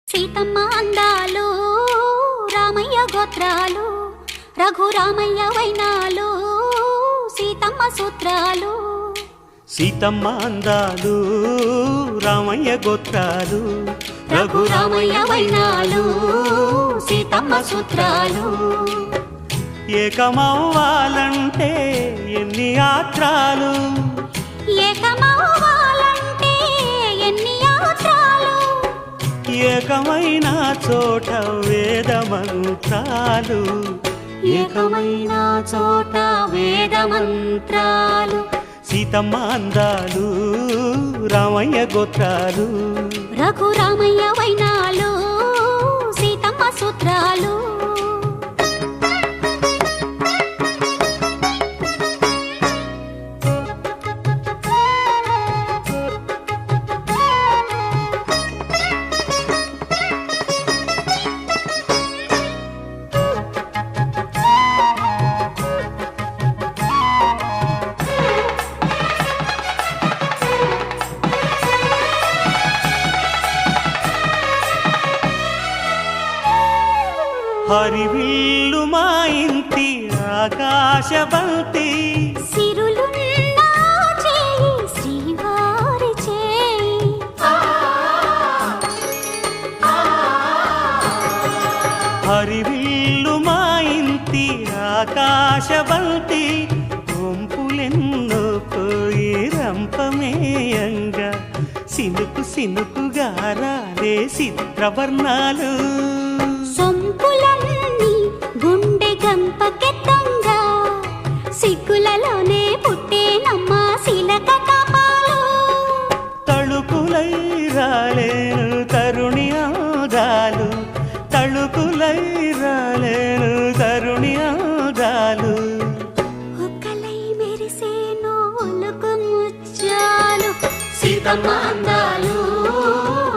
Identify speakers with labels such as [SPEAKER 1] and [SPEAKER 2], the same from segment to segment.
[SPEAKER 1] సీతమ్మ అందాలు రామయ్య గోత్రాలు రఘురామయ్య వైనాలు సీతమ్మ సూత్రాలు.
[SPEAKER 2] సీతమ్మ అందాలు రామయ్య గోత్రాలు
[SPEAKER 1] రఘురామయ్య వైనాలు సీతమ్మ సూత్రాలు.
[SPEAKER 2] ఏకమవ్వాలంటే ఎన్ని యాత్రాలు,
[SPEAKER 1] ఏకమవ్వాలంటే ఎన్ని యాత్రాలు,
[SPEAKER 2] ఏకమైన చోట వేద మంత్రాలు,
[SPEAKER 1] ఏకమైన చోట వేద మంత్రాలు.
[SPEAKER 2] సీతమ్మ అందాలు రామయ్య గోత్రాలు
[SPEAKER 1] రఘురామయ్య వైనాలు సీతమ్మ సూత్రాలు.
[SPEAKER 2] హరివిల్లు మా ఇంటి ఆకాశబంతి,
[SPEAKER 1] సిరులున్న చేయి శ్రీవారి చేయి.
[SPEAKER 2] హరివిల్లు మా ఇంటి ఆకాశబంతి, గుంపులెన్నో పోయి రంపమేయంగా సినుకు సినుకుగా రాలే చిత్రవర్ణాలు.
[SPEAKER 1] సొంపులన్నీ గుండె గంపకెత్తంగా సిగ్గులలోనే పుట్టేనమ్మ శిలక కపాలు.
[SPEAKER 2] తళుకులై రాలేను తరుణి ఆదాలు, తళుకులై రాలేను తరుణి ఆదాలు.
[SPEAKER 1] ఒక్కలై మెరిసేను ఒలుకు ముచ్చాలు.
[SPEAKER 3] సీతమ్మ అందాలు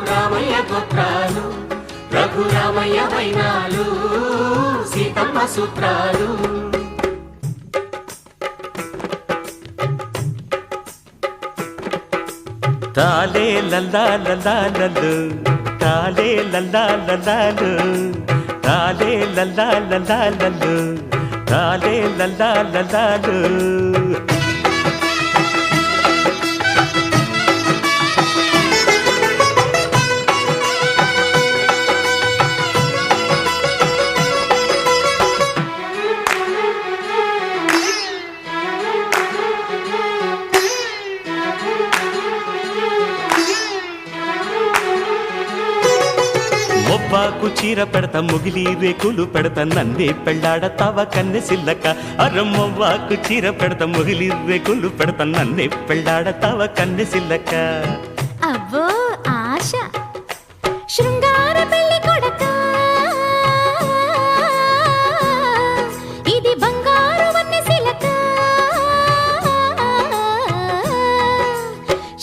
[SPEAKER 3] రామయ్య గోత్రాలు రఘురామయ్య వైనాలు సీతమ్మ సూత్రాలు.
[SPEAKER 2] తాలే లల్లా లల్లాలలు, తాలే లల్లా లల్లాలు, తాలే లల్లా లల్లాలలు, తాలే లల్లా లల్లాలు. మొవ్వాకు చీర పెడతా ముగిలి రేకులు పెడతా నన్నే పెళ్ళాడతావా కన్నె సిల్లక. అరమ్మవ్వాకు చీర పెడతా ముగిలి రేకులు పెడతా నన్నే పెళ్ళాడతావా కన్నె సిల్లక.
[SPEAKER 1] అవ్వో ఆశ శృంగార పెళ్లి కొడక, ఇది బంగారు వన్నె సిలక.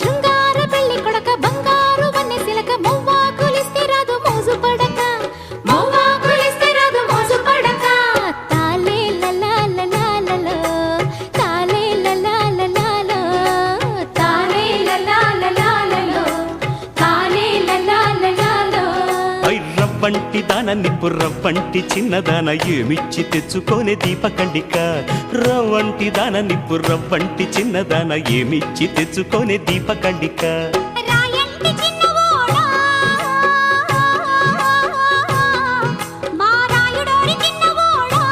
[SPEAKER 1] శృంగార పెళ్లి కొడక బంగారు వన్నె సిలక. మొవ్వాకులిస్తే రాదు మోజు పడక, మొవ్వాకులిస్తే రాదు మోజు పడక. తాలే లలా లలాలలో, తాలే లలా లలాలో, తాలే లలా లలాలలో, తాలే లలా లలాలో.
[SPEAKER 2] ఐ రవ్వంటి దాన నిప్పు రవ్వంటి చిన్నదాన ఏమిచ్చి తెచ్చుకోనే దీపకండిక. రవ్వంటి దాన నిప్పు రవ్వంటి చిన్నదాన ఏమిచ్చి తెచ్చుకోనే దీపకండిక.
[SPEAKER 1] రాయంటి చిన్నవోడా మా రాయుడోరి చిన్నవోడా,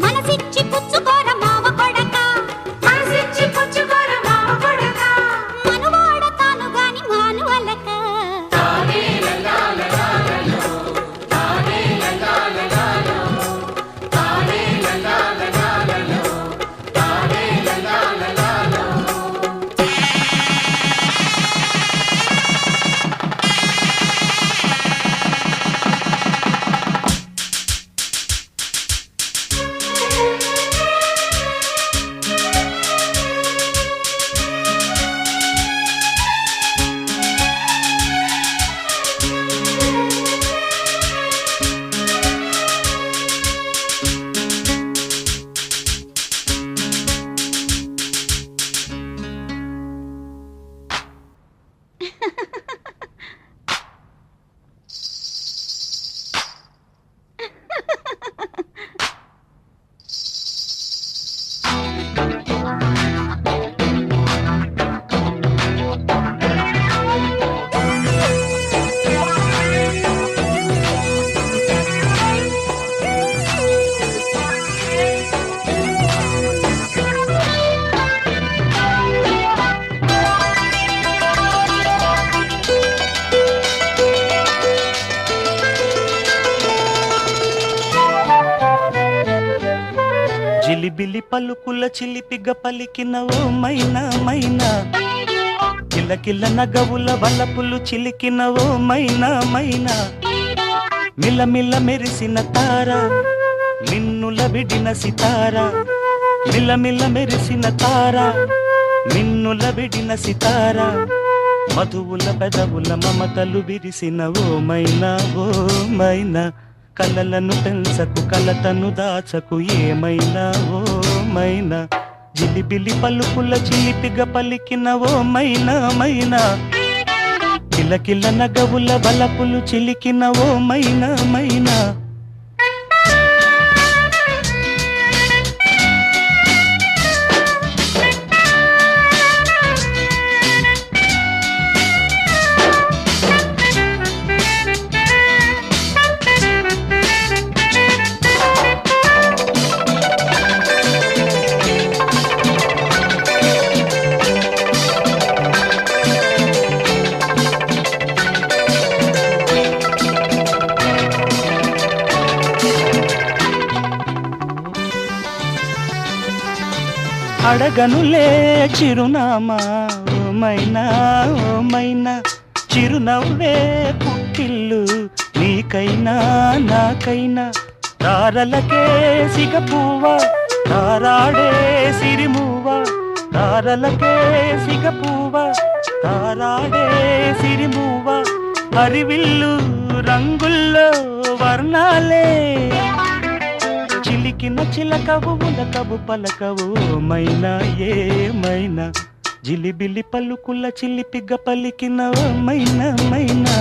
[SPEAKER 1] మనసిచ్చి పుచ్చుకోర మావ కొడక, మనసిచ్చి పుచ్చుకోర మావ కొడక. మనువాడ తాను గాని మానువలక.
[SPEAKER 2] జిలిబిలి పలుకుల చిలిపిగ పలికిన ఓ మైనా మైనా, కిలకిల నగవుల వలపులు చిలికిన ఓ మైనా మైనా, మిలమిల మెరిసిన తార మిన్నుల విడిన సితార, మిలమిల మెరిసిన తార మిన్నుల విడిన సితార, మధువుల పెదవుల మమతలు విరిసిన ఓ మైనా ఓ మైనా, కలలను పెంచకు కలతను దాచకు ఏమైనా ఓ మైనా, జిలిబిలి పలుకుల చిలిపిగ పలికిన ఓ మైనా మైనా, కిలకిల నగవుల బలపులు చిలికిన ఓ మైనా మైనా. అడగనులే చిరునామా ఓ మైనా ఓ మైనా, చిరునవ్వే పుట్టిల్లు నీకైనా నాకైనా, తారలకే సిగపువ్వ తారాడే సిరిమువ్వ, తారలకే సిగపువ్వ తారాడే సిరిమువ్వ, హరివిల్లు రంగుల్లో వర్ణాలే చిలికిన చిలకవు ఉలకవు పలకవు మైనా ఏమైనా, జిలిబిలి పలుకుల చిలిపిగ పలికిన ఓ మైనా మైనా.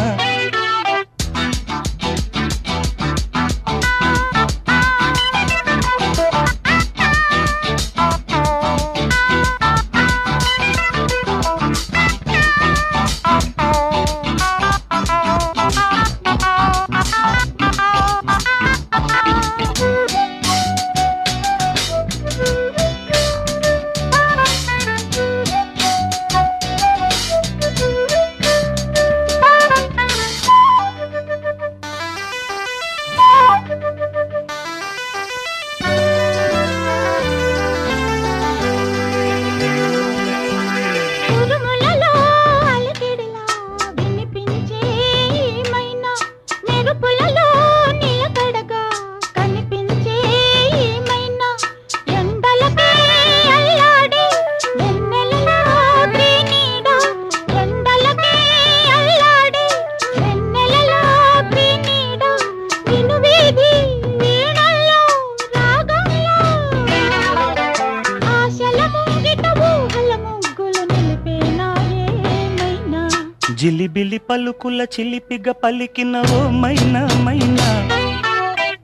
[SPEAKER 2] జిలిబిలి పలుకుల చిలిపిగ పలికిన ఓ మైనా మైనా,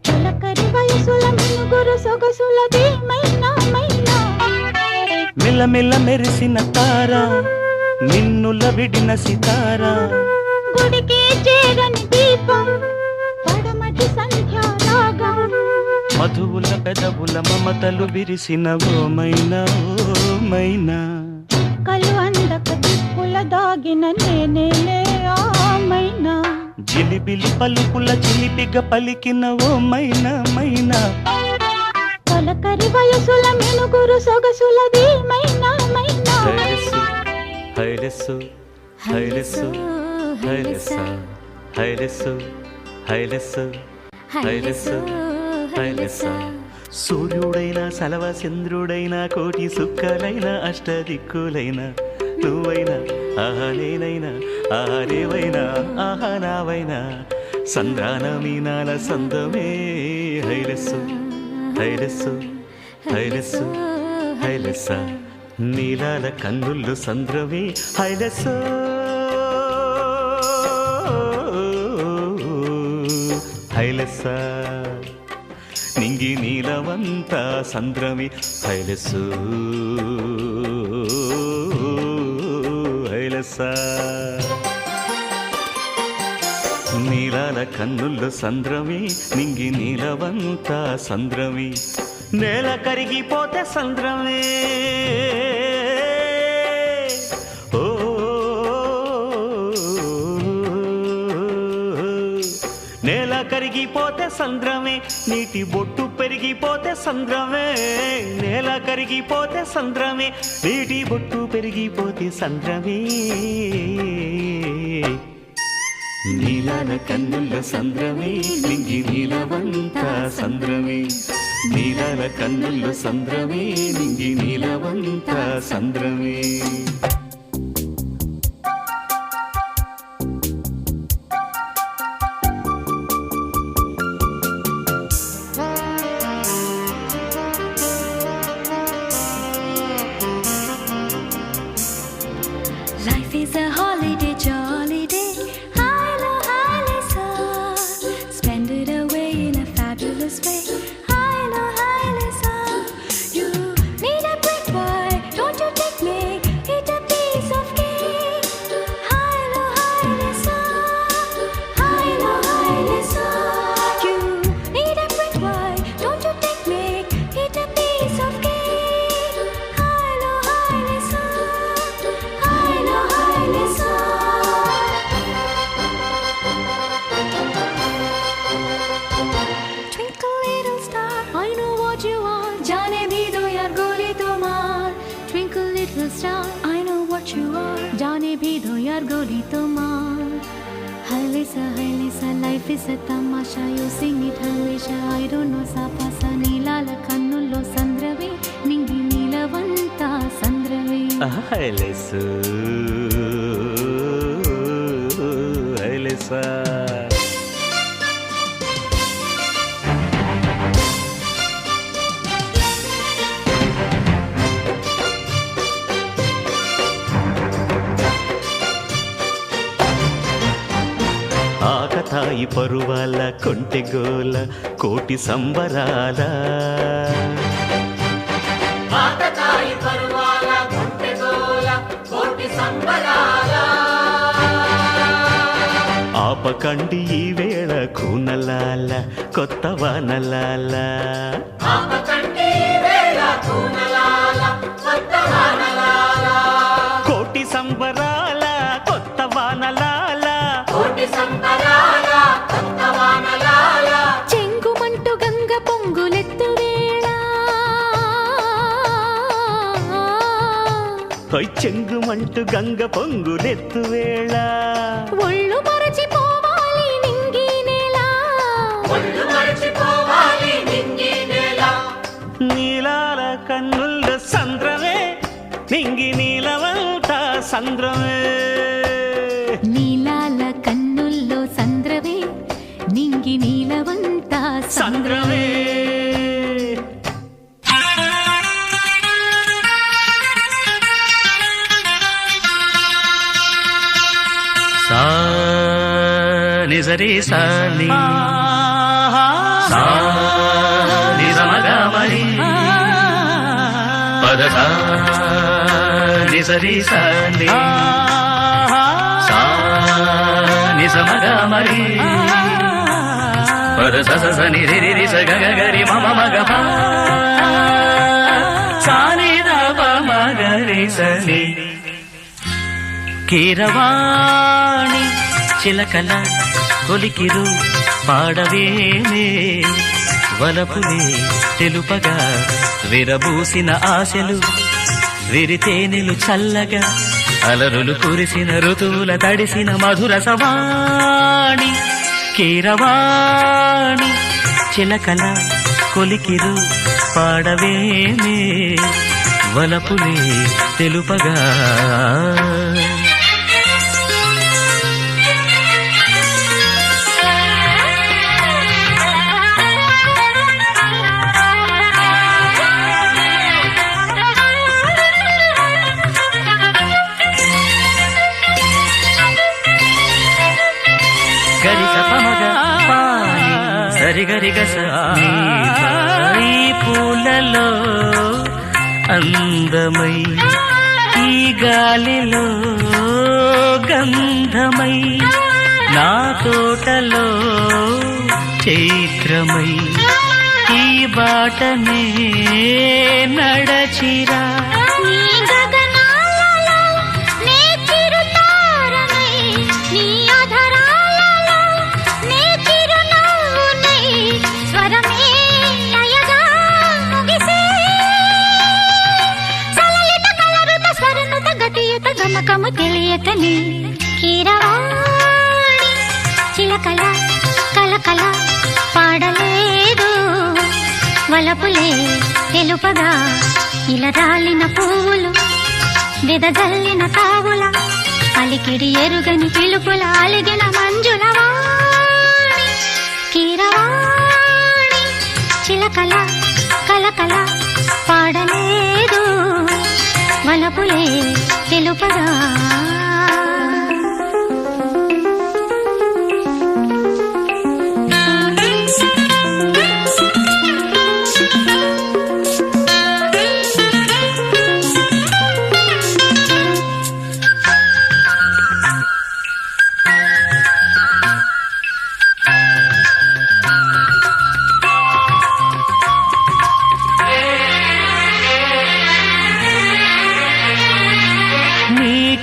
[SPEAKER 1] చిలకరి వయసుల మినుగురు సొగసులది మైనా మైనా,
[SPEAKER 2] మిలమిల మెరిసిన తార మిన్నుల విడిన సితార,
[SPEAKER 1] గుడికి చేరని దీపం పడమటి సంధ్యారాగం,
[SPEAKER 2] మధువుల పెదవుల మమతలు విరిసిన ఓ మైనా ఓ మైనా,
[SPEAKER 1] కలు అందక దిక్కుల దాగిన నేనేలే ఆ మైనా,
[SPEAKER 2] జిలిబిలి పలుకుల చిలిపిగ పలికిన ఓ మైనా మైనా,
[SPEAKER 1] చిలకరి వయసుల మినుగురు సొగసులది మైనా మైనా.
[SPEAKER 2] హైలెస్సు హైలెస్సు హైలెస్స, హైలెస్సు హైలెస్సు హైలెస్సు హైలెస్స, సూర్యుడైనా సలవ చంద్రుడైనా కోటి సుక్కలైన అష్టదిక్కులైన నువ్వైనా ఆహా నేనైనా ఆహా రేవైనా ఆహా నావైనా, సంద్రాన మీనాల సందమే హైలెస్సు హైలెస్సు హైలెస్సు హైలెస్స, నీలాల కన్నుళ్ళు సంద్రమే హైలెస్సు. హైలెస్స నింగి నీలవంత సంద్రమి హైలెస్సు హైలెస్స నీలాల కన్నుల్లో సంద్రమి నింగి నీలవంత సంద్రమి నేల కరిగిపోతే సంద్రమే ఓ నేల కరిగిపోతే సంద్రమే నీటి బొట్టు పెరిగిపోతే సంద్రమే నేల కరిగిపోతే సంద్రమే నీటి బొట్టు పెరిగిపోతే సంద్రమే నీలాల కన్నుల సంద్రమే నింగి నీలవంత సంద్రమే నీలాల కన్నుల సంద్రమే నింగి నీలవంత సంద్రమే
[SPEAKER 1] Life is a holiday, jolly day. Hilo, Hilesa. Spend it away in a fabulous way. Hilo, Hilesa. You need a brick boy, don't you take me? Eat a piece of cake. Hilo, Hilesa. Hilo, Hilesa. You need a brick boy, don't you take me? Eat a piece of cake. Hilo, Hilesa. Hilo, Hilesa. Twinkle little star, I know what you are. जाने भी दो यार गोली तुम्हार. Twinkle little star, I know what you are. जाने भी दो यार गोली तुम्हार. Hilesa, Hilesa, life is a tamasha. You sing it Hilesa, I don't know sa pasa. నీలాల కన్నుల్లో సంద్రవే నింగి నీలవంత సంద్రవే.
[SPEAKER 2] హైలెస్సు హైలెస్స ఆకతాయి పరువాల కొంటెగోల కోటి సంబరాల
[SPEAKER 3] ఆకతాయి పరువాల గుంటెగోల కోటి సంబరాల
[SPEAKER 2] ఆపకండి ఈ వేళ కూనలాల కొత్త వానలాల
[SPEAKER 3] ఆపకండి వేళ కూనలాల కొత్త వానలాల
[SPEAKER 2] కోటి సంబరాల కొత్త వానలాల
[SPEAKER 3] కోటి సంబరాల కొత్త వానలాల
[SPEAKER 1] చెంగుమంటూ గంగ పొంగులెత్తు వేళ
[SPEAKER 2] చెంగుమంటూ గంగ పొంగులెత్తు వేళ
[SPEAKER 1] ఒళ్ళు మరచిపోవాలి నింగి నేల
[SPEAKER 3] ఒళ్ళు మరచిపోవాలి నింగి నేల
[SPEAKER 2] నీలాల కన్నుల సంద్రమే నింగి నీలవంత సంద్రమే
[SPEAKER 1] నీలాల కన్నుల్లో సంద్రవే నింగి నీలవంత
[SPEAKER 2] సంద్రమే
[SPEAKER 4] సా నిజరి సాని సా నిజమగమరి పద సా నిజరి సాని సా నిజమగమరి పద స స ని రి రి రి స గ గ గ రి మ మ మ గ ప సా ని ద ప మ గ రి స ని కీరవాణి చిలకల కొలికిరు పాడవేనే వలపులే తెలుపగా విరబూసిన ఆశలు విరితేనెలు చల్లగా అలరులు కురిసిన ఋతువుల తడిసిన మధుర సవాణి కీరవాణి చిలకల కొలికిరు పాడవేనే వలపులే తెలుపగా గరిక పమగ పాని సరిగరిగస ఈ పూలలో అందమై ఈ గాలిలో గంధమై నా తోటలో చైత్రమై ఈ బాటనే నడచిరా
[SPEAKER 1] నీ గగనాలలో నే చిరుతారనై నీ అధరాలలో నే చిరునవ్వునై స్వరమే లయగా ముగిసే సలలిత కలరుత స్వరనుత గతియుత గమకము తెలియకని కీరవాణి చిలకల కలకల పాడలేదు వలపులే తెలుపగా ఇలా రాలిన పువ్వులు వెదజల్లిన తావుల అలికిడి ఎరుగని పిలుపుల అలిగిన మంజుల వాణి కీరవాణి చిలకల కలకల పాడలేదు వలపులే తెలుపగా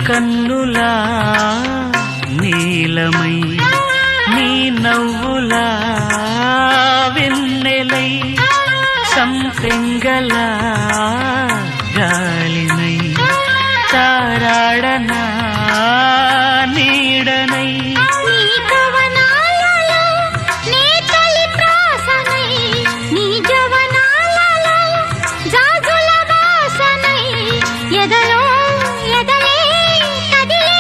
[SPEAKER 4] కన్నులా నీలమై నీ నవ్వులా వెన్నెలై సంపెంగల గాలినై తారాడనా నీడనై
[SPEAKER 1] నీ కవనాలలో నీ తొలి ప్రాసనై నీ జవనాలలో జాజుల వాసనై ఎదలో ఎదలే కదిలే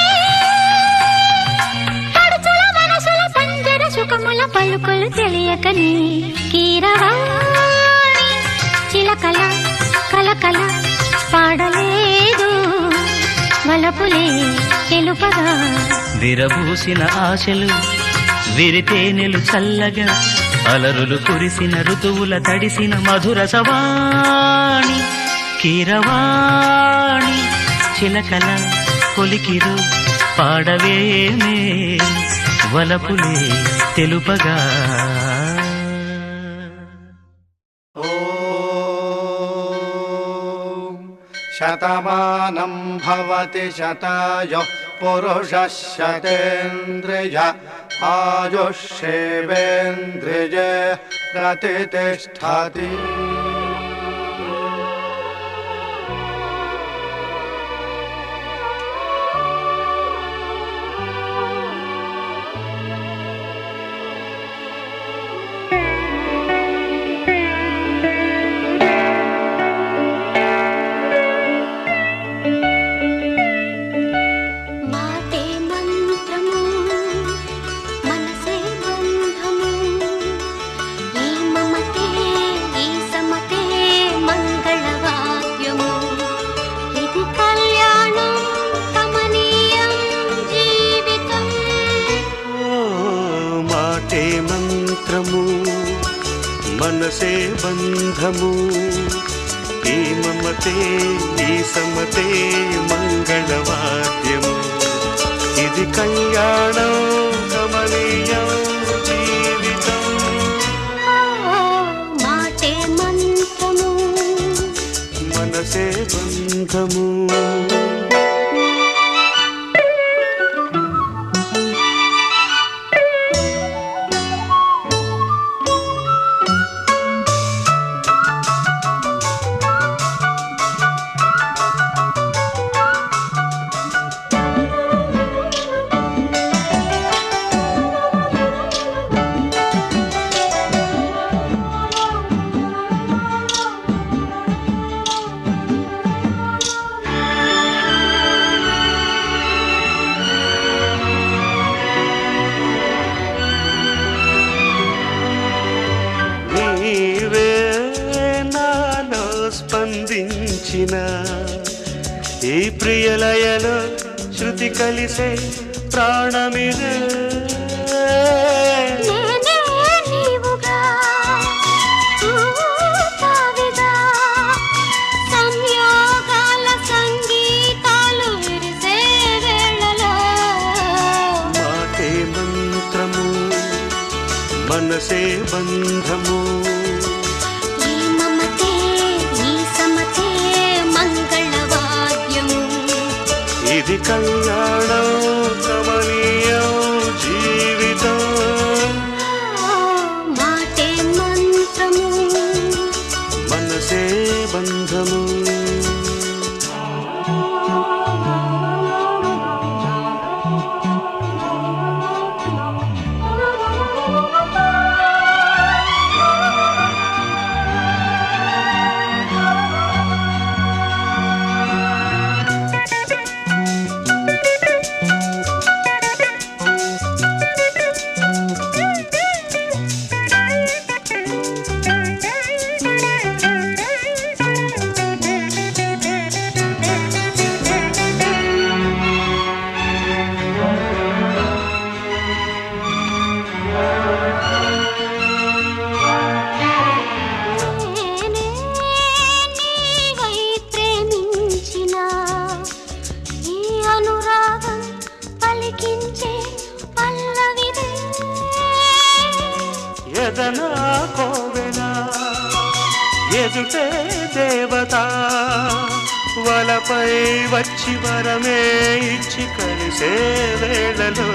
[SPEAKER 1] పడుచుల మనసుల పంజర సుఖముల పలుకులు తెలియకని కీరవాణి చిలకల కలకల పాడలేదు వలపులే తెలుపగా
[SPEAKER 4] విరబూసిన ఆశలు విరితేనెలు చల్లగా అలరులు కురిసిన ఋతువుల తడిసిన మధుర సవాణి కీరవాణి చిలకల కొలికిరు పాడవేమే వలపులే తెలుపగా
[SPEAKER 5] శతమానం భవతి శతాయుః పురుషः శతేంద్రియ ఆయుష్యేవేంద్రియే ప్రతిష్టతి.
[SPEAKER 1] మాటే మంత్రము మనసే బంధము ఈ మమతే ఈ సమతే మంగళవాద్యము ఇది కళ్యాణం కమనీయం జీవితం.
[SPEAKER 2] ఓ మాటే మంత్రము మనసే బంధము ఈ మమతే ఈ సమతే మంగళవాద్యము ఇది కళ్యాణం కమనీయం జీవితం.
[SPEAKER 1] మాటే మంత్రము
[SPEAKER 2] మనసే బంధము నీవే నాలో స్పందించిన ఈ ప్రియలయలో శృతి కలిసే ప్రాణమిదే.
[SPEAKER 1] నేనే నీవుగా
[SPEAKER 2] మనసే బంధము
[SPEAKER 1] ఈ మమతే ఈ సమతే మంగళవాద్యము
[SPEAKER 2] ఇది కళ్యాణం కమనీయం జీవితం
[SPEAKER 1] మాటే మంత్రము
[SPEAKER 2] మనసే బంధము ఎదనా కోవెల ఎదుటే దేవత వలపై వచ్చి వరమే ఇచ్చి కలిసే వేళలో